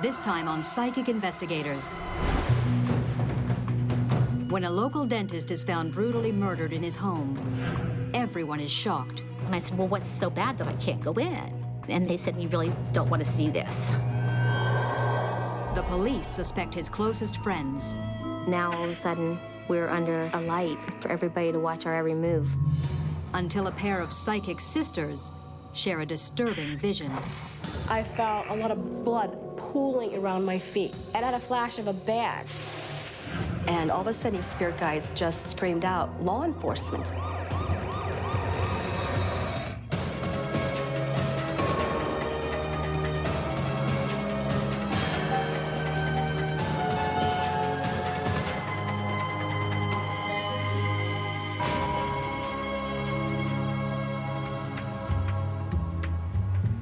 This time on Psychic Investigators. When a local dentist is found brutally murdered in his home, everyone is shocked. And I said, well, what's so bad that I can't go in? And they said, you really don't want to see this. The police suspect his closest friends. Now, all of a sudden, we're under a light for everybody to watch our every move. Until a pair of psychic sisters share a disturbing vision. I felt a lot of blood pooling around my feet. And I had a flash of a bat. And all of a sudden, these spirit guides just screamed out, "Law enforcement."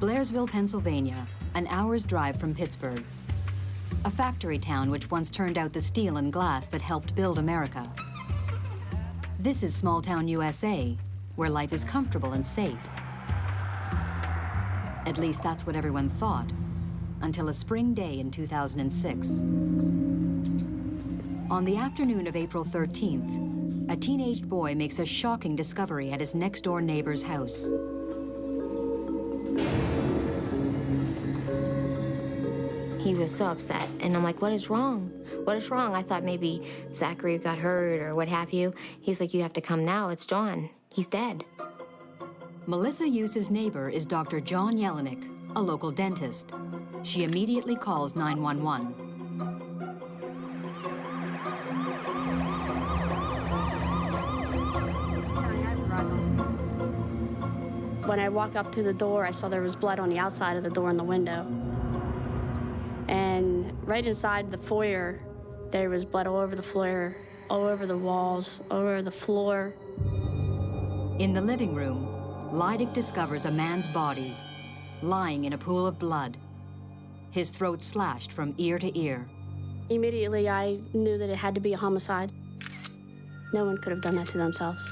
Blairsville, Pennsylvania, an hour's drive from Pittsburgh. A factory town which once turned out the steel and glass that helped build America. This is small-town USA, where life is comfortable and safe. At least that's what everyone thought, until a spring day in 2006. On the afternoon of April 13th, a teenaged boy makes a shocking discovery at his next-door neighbor's house. He was so upset, and I'm like, what is wrong? What is wrong? I thought maybe Zachary got hurt or what have you. He's like, you have to come now, it's John. He's dead. Melissa Yu's neighbor is Dr. John Yelenic, a local dentist. She immediately calls 911. When I walked up to the door, I saw there was blood on the outside of the door and the window. And right inside the foyer, there was blood all over the floor, all over the walls, all over the floor. In the living room, Leidick discovers a man's body, lying in a pool of blood, his throat slashed from ear to ear. Immediately, I knew that it had to be a homicide. No one could have done that to themselves.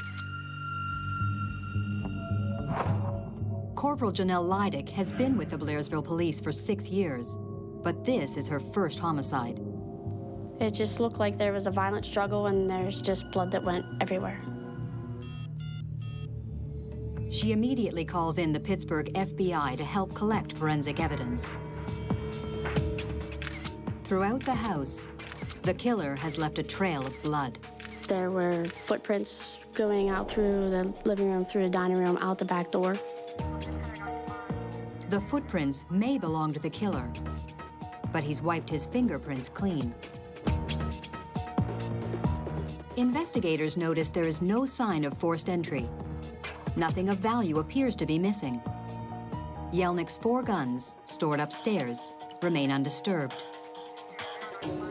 Corporal Janelle Leidick has been with the Blairsville police for 6 years, but this is her first homicide. It just looked like there was a violent struggle and there's just blood that went everywhere. She immediately calls in the Pittsburgh FBI to help collect forensic evidence. Throughout the house, the killer has left a trail of blood. There were footprints going out through the living room, through the dining room, out the back door. The footprints may belong to the killer, but he's wiped his fingerprints clean. Investigators notice there is no sign of forced entry. Nothing of value appears to be missing. Yelenic's 4 guns, stored upstairs, remain undisturbed.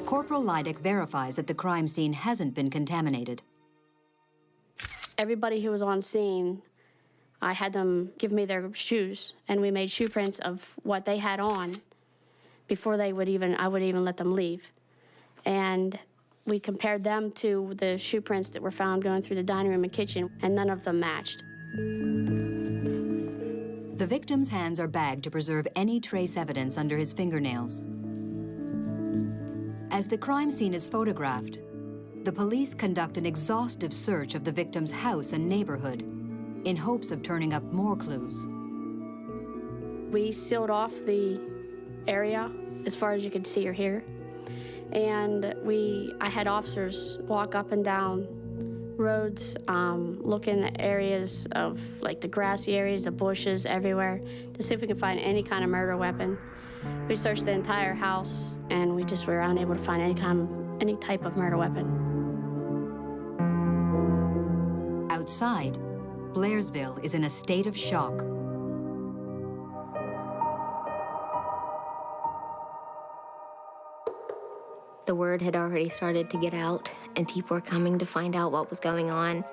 Corporal Leidick verifies that the crime scene hasn't been contaminated. Everybody who was on scene, I had them give me their shoes, and we made shoe prints of what they had on before I would even let them leave. And we compared them to the shoe prints that were found going through the dining room and kitchen, and none of them matched. The victim's hands are bagged to preserve any trace evidence under his fingernails. As the crime scene is photographed, the police conduct an exhaustive search of the victim's house and neighborhood in hopes of turning up more clues. We sealed off the area as far as you could see or hear. And I had officers walk up and down roads, look in the areas of like the grassy areas, the bushes everywhere, to see if we could find any kind of murder weapon. We searched the entire house, and we just were unable to find any type of murder weapon. Outside, Blairsville is in a state of shock. The word had already started to get out, and people were coming to find out what was going on.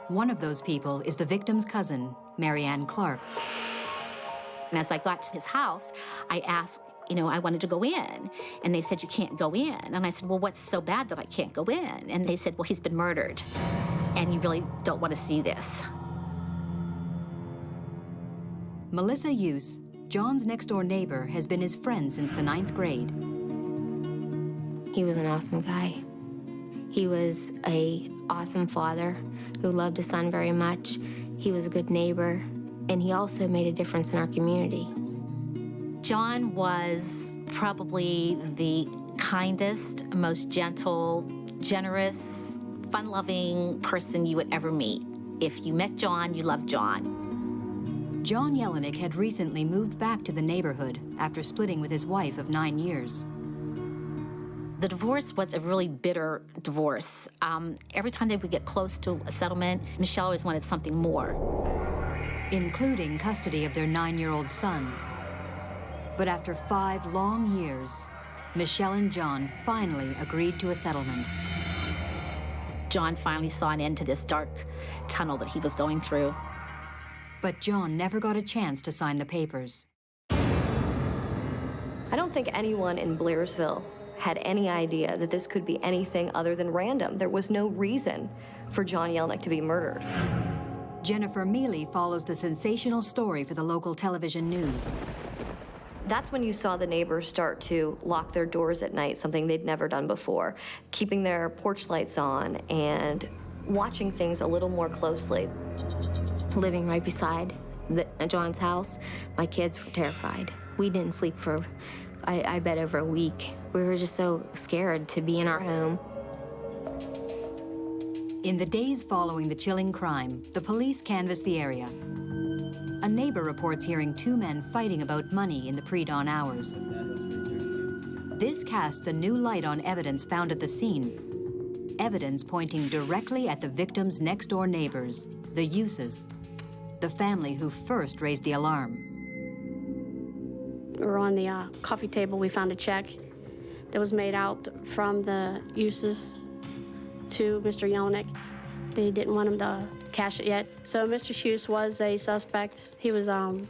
One of those people is the victim's cousin, Marianne Clark. And as I got to his house, I asked, I wanted to go in. And they said, you can't go in. And I said, well, what's so bad that I can't go in? And they said, well, he's been murdered, and you really don't want to see this. Melissa Yus John's next-door neighbor has been his friend since the 9th grade. He was an awesome guy. He was an awesome father who loved his son very much. He was a good neighbor, and he also made a difference in our community. John was probably the kindest, most gentle, generous, fun-loving person you would ever meet. If you met John, you loved John. John Yelenic had recently moved back to the neighborhood after splitting with his wife of 9 years. The divorce was a really bitter divorce. Every time they would get close to a settlement, Michelle always wanted something more. Including custody of their 9-year-old son. But after 5 long years, Michelle and John finally agreed to a settlement. John finally saw an end to this dark tunnel that he was going through. But John never got a chance to sign the papers. I don't think anyone in Blairsville had any idea that this could be anything other than random. There was no reason for John Yelenic to be murdered. Jennifer Mealy follows the sensational story for the local television news. That's when you saw the neighbors start to lock their doors at night, something they'd never done before, keeping their porch lights on and watching things a little more closely. Living right beside John's house, my kids were terrified. We didn't sleep for, I bet, over a week. We were just so scared to be in our home. In the days following the chilling crime, the police canvassed the area. A neighbor reports hearing 2 men fighting about money in the pre-dawn hours. This casts a new light on evidence found at the scene. Evidence pointing directly at the victim's next-door neighbors, the Uses, the family who first raised the alarm. We were on the coffee table. We found a check that was made out from the Uses to Mr. Yelenic. They didn't want him to cash it yet. So Mr. Hughes was a suspect. He was, I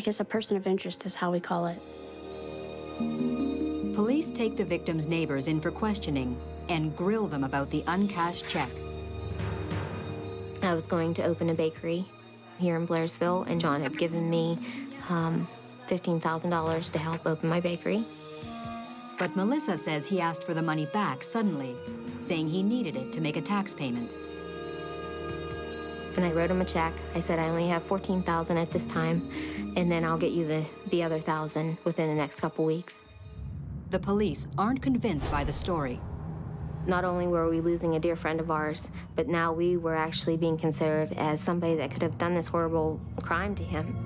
guess, a person of interest is how we call it. Police take the victim's neighbors in for questioning and grill them about the uncashed check. I was going to open a bakery here in Blairsville, and John had given me $15,000 to help open my bakery. But Melissa says he asked for the money back suddenly, saying he needed it to make a tax payment. And I wrote him a check. I said, I only have $14,000 at this time, and then I'll get you the other $1,000 within the next couple weeks. The police aren't convinced by the story. Not only were we losing a dear friend of ours, but now we were actually being considered as somebody that could have done this horrible crime to him.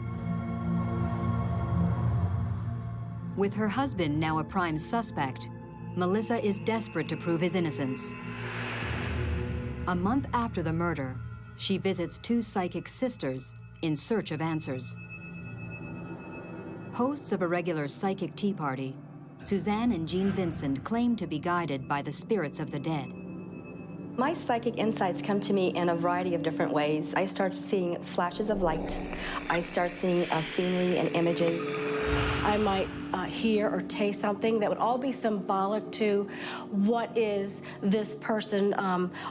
With her husband now a prime suspect, Melissa is desperate to prove his innocence. A month after the murder, she visits 2 psychic sisters in search of answers. Hosts of a regular psychic tea party, Suzanne and Jean Vincent claim to be guided by the spirits of the dead. My psychic insights come to me in a variety of different ways. I start seeing flashes of light. I start seeing scenery and images. I might hear or taste something that would all be symbolic to what is this person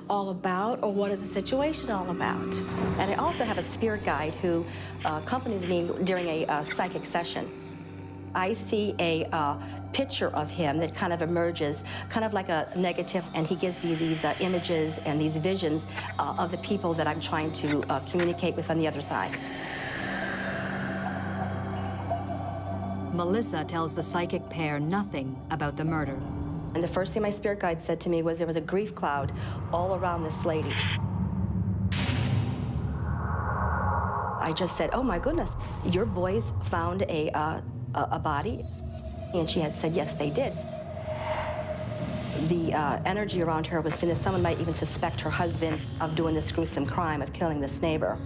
all about, or what is the situation all about. And I also have a spirit guide who accompanies me during a psychic session. I see a picture of him that kind of emerges, kind of like a negative, and he gives me these images and these visions of the people that I'm trying to communicate with on the other side. Melissa tells the psychic pair nothing about the murder. And the first thing my spirit guide said to me was there was a grief cloud all around this lady. I just said, oh my goodness, your boys found a body? And she had said, yes, they did. The energy around her was saying that someone might even suspect her husband of doing this gruesome crime, of killing this neighbor.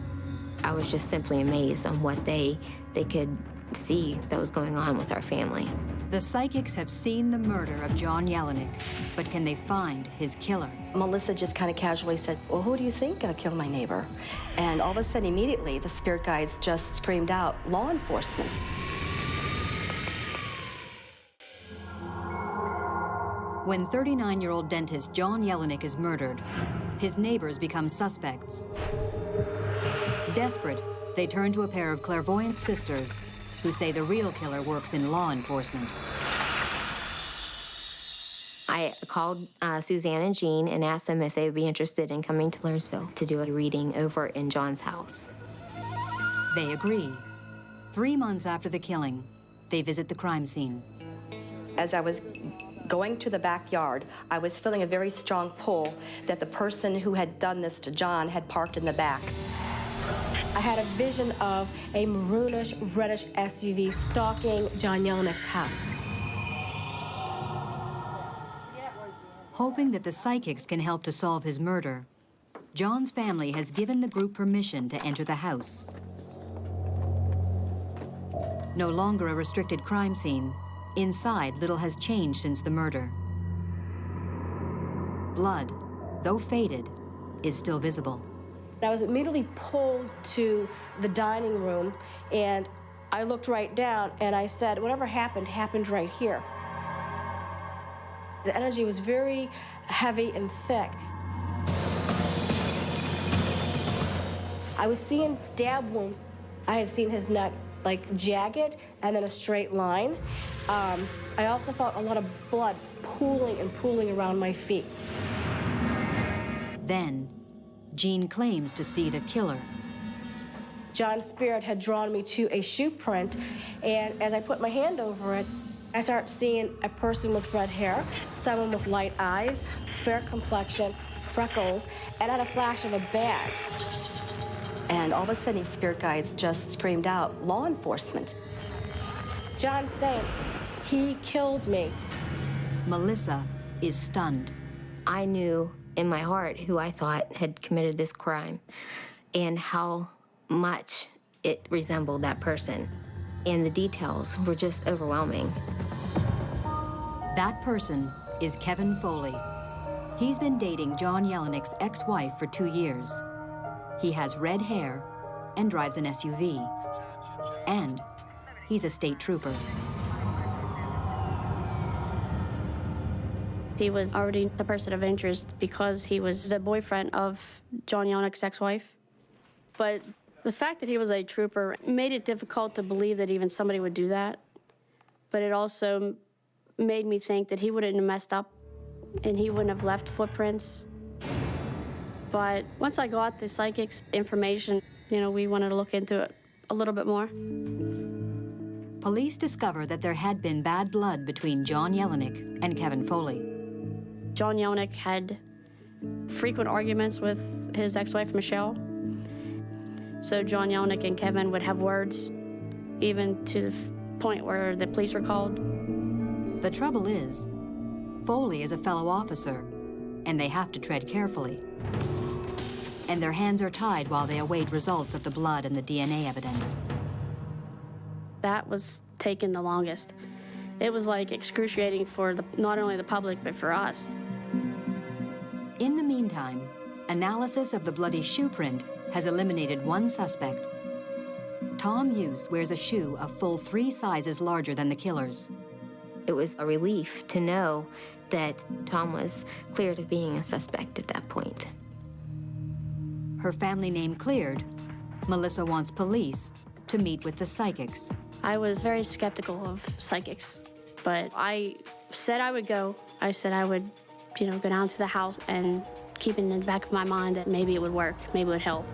I was just simply amazed on what they could see that was going on with our family. The psychics have seen the murder of John Yelenic, but can they find his killer? Melissa just kind of casually said, well, who do you think killed my neighbor? And all of a sudden, immediately, the spirit guides just screamed out, law enforcement. When 39-year-old dentist John Yelenic is murdered, his neighbors become suspects. Desperate, they turn to a pair of clairvoyant sisters who say the real killer works in law enforcement. I called Suzanne and Jean and asked them if they would be interested in coming to Blairsville to do a reading over in John's house. They agree. 3 months after the killing, they visit the crime scene. As I was going to the backyard, I was feeling a very strong pull that the person who had done this to John had parked in the back. I had a vision of a maroonish, reddish SUV stalking John Yelenic's house. Hoping that the psychics can help to solve his murder, John's family has given the group permission to enter the house. No longer a restricted crime scene, inside little has changed since the murder. Blood, though faded, is still visible. I was immediately pulled to the dining room, and I looked right down, and I said, whatever happened, happened right here. The energy was very heavy and thick. I was seeing stab wounds. I had seen his neck like jagged and then a straight line. I also felt a lot of blood pooling around my feet. Then, Jean claims to see the killer. John's spirit had drawn me to a shoe print, and as I put my hand over it, I started seeing a person with red hair, someone with light eyes, fair complexion, freckles, and had a flash of a badge. And all of a sudden, these spirit guides just screamed out, "Law enforcement." John's saying, he killed me. Melissa is stunned. I knew in my heart who I thought had committed this crime and how much it resembled that person. And the details were just overwhelming. That person is Kevin Foley. He's been dating John Yelenic's ex-wife for 2 years. He has red hair and drives an SUV. And he's a state trooper. He was already the person of interest because he was the boyfriend of John Yelenic's ex-wife. But the fact that he was a trooper made it difficult to believe that even somebody would do that. But it also made me think that he wouldn't have messed up and he wouldn't have left footprints. But once I got the psychic's information, we wanted to look into it a little bit more. Police discover that there had been bad blood between John Yelenic and Kevin Foley. John Yelenic had frequent arguments with his ex-wife, Michelle. So John Yelenic and Kevin would have words, even to the point where the police were called. The trouble is, Foley is a fellow officer, and they have to tread carefully. And their hands are tied while they await results of the blood and the DNA evidence. That was taking the longest. It was like excruciating for not only the public, but for us. In the meantime, analysis of the bloody shoe print has eliminated one suspect. Tom Hughes wears a shoe a full 3 sizes larger than the killer's. It was a relief to know that Tom was cleared of being a suspect at that point. Her family name cleared, Melissa wants police to meet with the psychics. I was very skeptical of psychics, but I said I would go. I said I would, go down to the house and keep it in the back of my mind that maybe it would work, maybe it would help.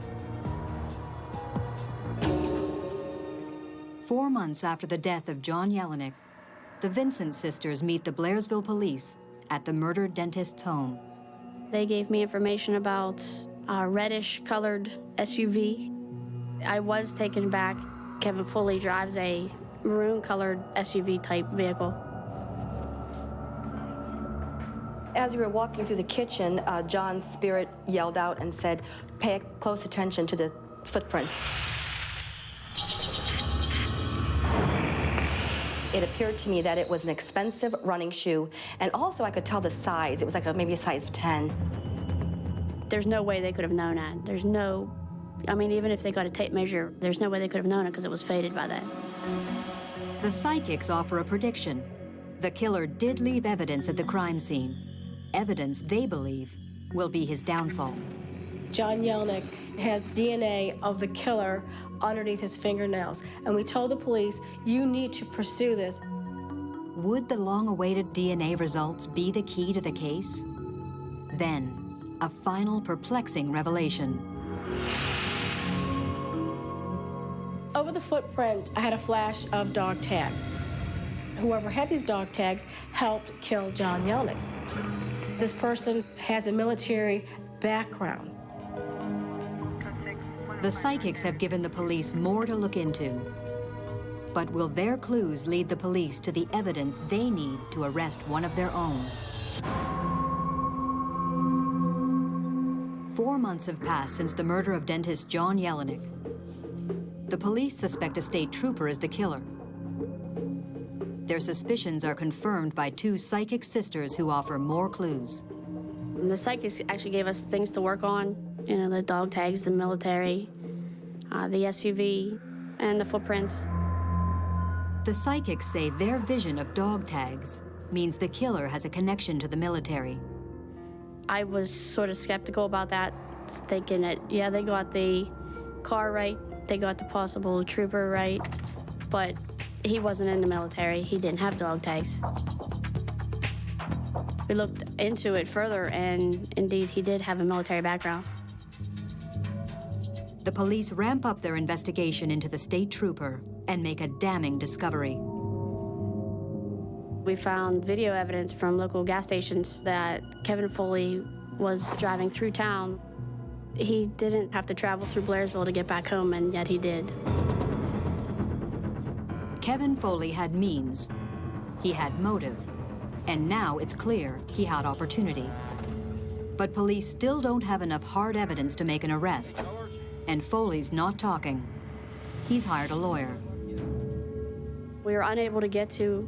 4 months after the death of John Yelenic, the Vincent sisters meet the Blairsville police at the murdered dentist's home. They gave me information about a reddish-colored SUV. I was taken back. Kevin Foley drives a maroon-colored SUV-type vehicle. As we were walking through the kitchen, John's spirit yelled out and said, "Pay close attention to the footprints." It appeared to me that it was an expensive running shoe, and also I could tell the size. It was like maybe a size 10. There's no way they could have known that. Even if they got a tape measure, there's no way they could have known it because it was faded by then. The psychics offer a prediction. The killer did leave evidence at the crime scene. Evidence they believe will be his downfall. John Yelenic has DNA of the killer underneath his fingernails. And we told the police, you need to pursue this. Would the long-awaited DNA results be the key to the case? Then, a final perplexing revelation. Over the footprint, I had a flash of dog tags. Whoever had these dog tags helped kill John Yelenic. This person has a military background. The psychics have given the police more to look into. But will their clues lead the police to the evidence they need to arrest one of their own? 4 months have passed since the murder of dentist John Yelenic. The police suspect a state trooper as the killer. Their suspicions are confirmed by 2 psychic sisters who offer more clues. The psychics actually gave us things to work on, you know, the dog tags, the military, the SUV, and the footprints. The psychics say their vision of dog tags means the killer has a connection to the military. I was sort of skeptical about that, thinking that, yeah, they got the car right, they got the possible trooper right, but he wasn't in the military. He didn't have dog tags. We looked into it further, and indeed, he did have a military background. The police ramp up their investigation into the state trooper and make a damning discovery. We found video evidence from local gas stations that Kevin Foley was driving through town. He didn't have to travel through Blairsville to get back home, and yet he did. Kevin Foley had means, he had motive, and now it's clear he had opportunity. But police still don't have enough hard evidence to make an arrest, and Foley's not talking. He's hired a lawyer. We were unable to get to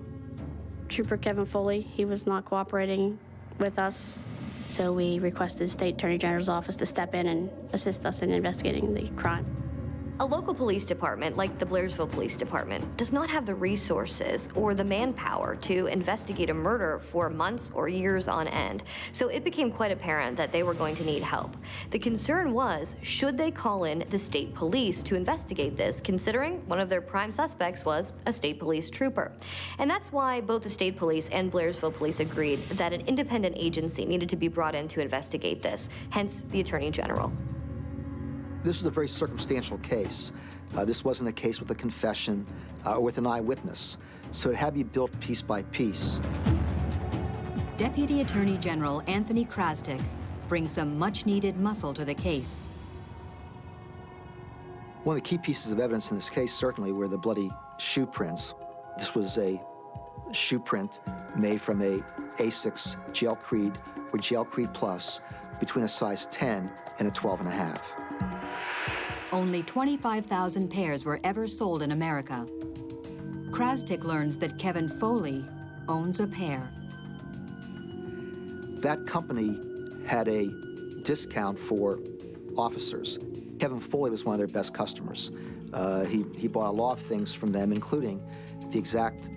Trooper Kevin Foley. He was not cooperating with us, so we requested State Attorney General's office to step in and assist us in investigating the crime. A local police department, like the Blairsville Police Department, does not have the resources or the manpower to investigate a murder for months or years on end. So it became quite apparent that they were going to need help. The concern was, should they call in the state police to investigate this, considering one of their prime suspects was a state police trooper? And that's why both the state police and Blairsville Police agreed that an independent agency needed to be brought in to investigate this, hence the Attorney General. This is a very circumstantial case. This wasn't a case with a confession or with an eyewitness, so it had to be built piece by piece. Deputy Attorney General Anthony Krastik brings some much-needed muscle to the case. One of the key pieces of evidence in this case certainly were the bloody shoe prints. This was a shoe print made from a Asics Gel Creed or Gel Creed Plus between a size 10 and a 12.5. Only 25,000 pairs were ever sold in America. Krastik learns that Kevin Foley owns a pair. That company had a discount for officers. Kevin Foley was one of their best customers. He bought a lot of things from them, including the exact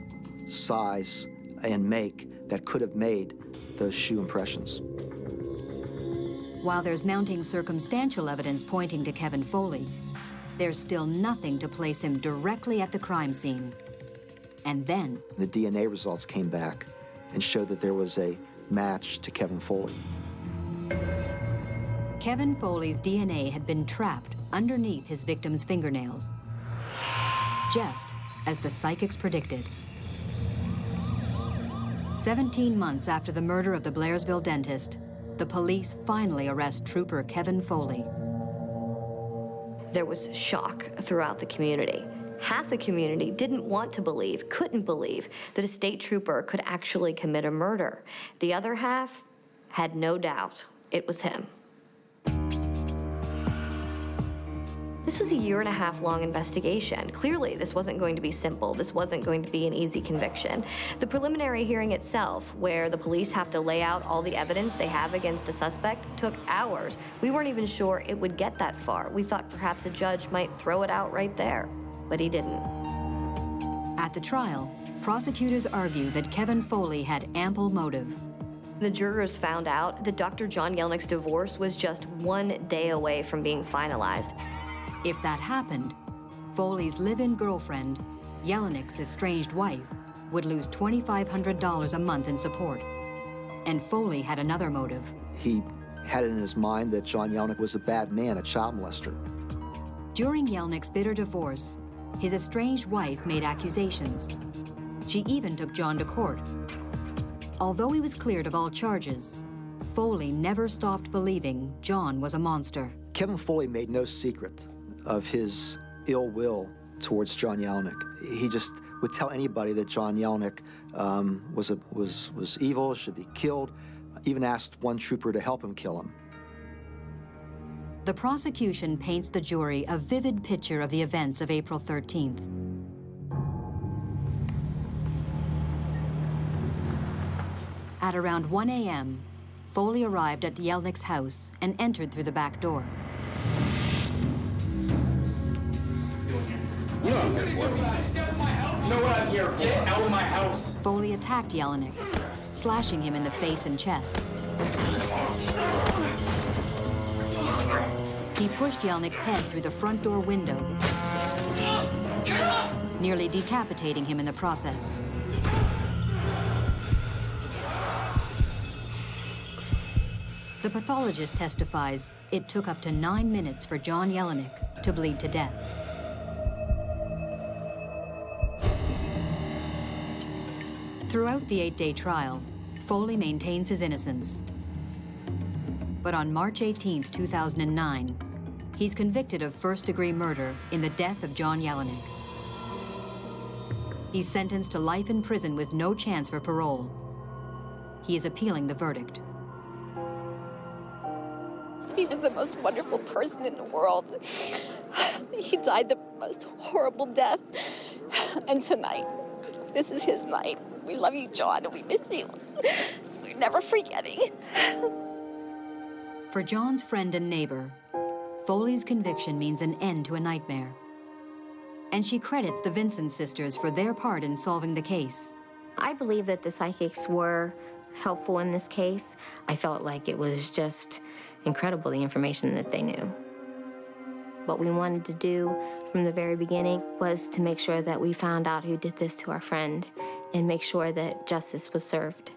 size and make that could have made those shoe impressions. While there's mounting circumstantial evidence pointing to Kevin Foley, there's still nothing to place him directly at the crime scene. And then the DNA results came back and showed that there was a match to Kevin Foley. Kevin Foley's DNA had been trapped underneath his victim's fingernails, just as the psychics predicted. 17 months after the murder of the Blairsville dentist, the police finally arrest Trooper Kevin Foley. There was shock throughout the community. Half the community didn't want to believe, couldn't believe, that a state trooper could actually commit a murder. The other half had no doubt it was him. This was a 1.5 year long investigation. Clearly, this wasn't going to be simple. This wasn't going to be an easy conviction. The preliminary hearing itself, where the police have to lay out all the evidence they have against a suspect, took hours. We weren't even sure it would get that far. We thought perhaps a judge might throw it out right there, but he didn't. At the trial, prosecutors argue that Kevin Foley had ample motive. The jurors found out that Dr. John Yelenic's divorce was just 1 day away from being finalized. If that happened, Foley's live-in girlfriend, Yelenic's estranged wife, would lose $2,500 a month in support. And Foley had another motive. He had it in his mind that John Yelenic was a bad man, a child molester. During Yelenic's bitter divorce, his estranged wife made accusations. She even took John to court. Although he was cleared of all charges, Foley never stopped believing John was a monster. Kevin Foley made no secret of his ill will towards John Yelenic. He just would tell anybody that John Yelenic was evil, should be killed, even asked one trooper to help him kill him. The prosecution paints the jury a vivid picture of the events of April 13th. At around 1 a.m., Foley arrived at Yelenic's house and entered through the back door. You know what I'm here for. Get out of my house. Foley attacked Yelenic, slashing him in the face and chest. He pushed Yelenic's head through the front door window, nearly decapitating him in the process. The pathologist testifies it took up to 9 minutes for John Yelenic to bleed to death. Throughout the 8-day trial, Foley maintains his innocence. But on March 18, 2009, he's convicted of first-degree murder in the death of John Yelenic. He's sentenced to life in prison with no chance for parole. He is appealing the verdict. He was the most wonderful person in the world. He died the most horrible death. And tonight, this is his night. We love you, John, and we miss you. We're never forgetting. For John's friend and neighbor, Foley's conviction means an end to a nightmare. And she credits the Vincent sisters for their part in solving the case. I believe that the psychics were helpful in this case. I felt like it was just incredible, the information that they knew. What we wanted to do from the very beginning was to make sure that we found out who did this to our friend and make sure that justice was served.